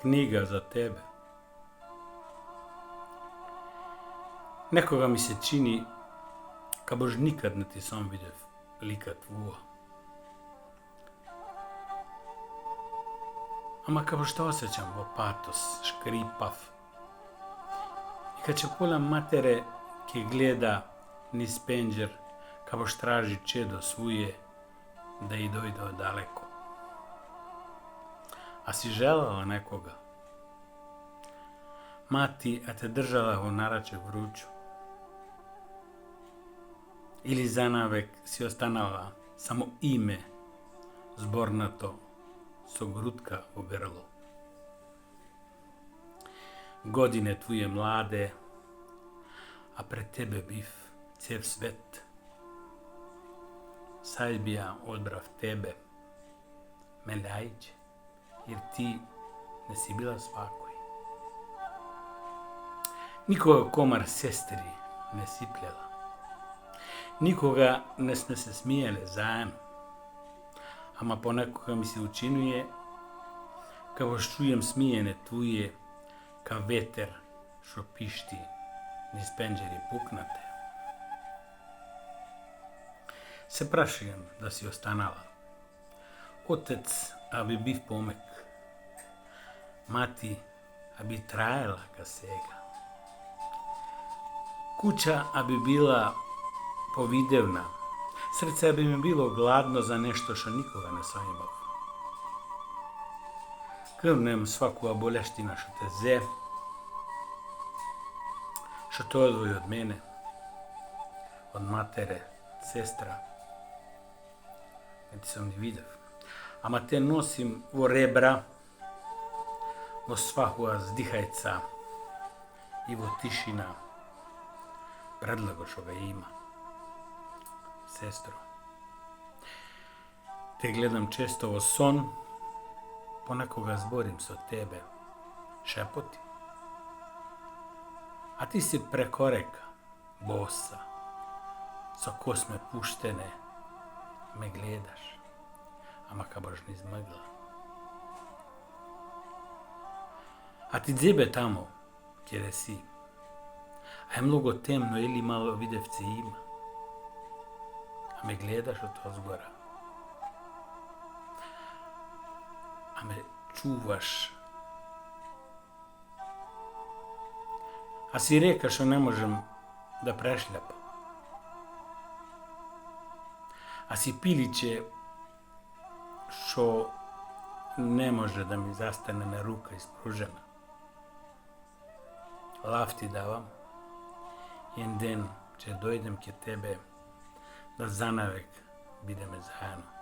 книга за тебе. Некога ми се чини кабош никад не ти сум видев лика твоа. Ама како што осеќам во патос, шкрипав. И каче пола матере ке гледа низ пенџер, кабош тражи чедо своје да и дојде од далеко. А си желала некога? Мати, а те држала во нараче вручу? Или занавек си останала само име, зборнато со грудка во грло? Године твоје младе, а пред тебе бив цел свет. Сајбија одбрав тебе, мелјајче, jer ти не си била свакој. Никога комар сестри не си плела. Никога не сме се смиеле заедно. Ама понекога ми се учинуе, како чујем смиене твоје, ка ветер шо пишти низ пенџери пукнате. Се прашувам да си останала. Отец, а би бив помек. Мати, а би траела ка сега. Куќа, а би била повидевна. Срце би ми било гладно за нешто што никога не сум имав. Крвнем свакува болештина што те зе, што те одвои од мене, од матере, сестра. Не ти сум ни видев. Ама те носим во ребра, во свахува здихајца и во тишина, предлаго што га има. Сестро, те гледам често во сон, понекога зборим со тебе, шепоти. А ти си преко река, боса, со косме пуштене, ме гледаш, ама кабаш низ мгла. А ти дзебе тамо, кједе си, а е многу темно или мало видевци има, а ме гледаш од озгора, а ме чуваш. А си река што не можем да прешљапам. А си пиличе што не може да ми застане на рука испружена. Лав ти давам, еден ден ќе дојдем ке тебе, да занавек бидеме заедно.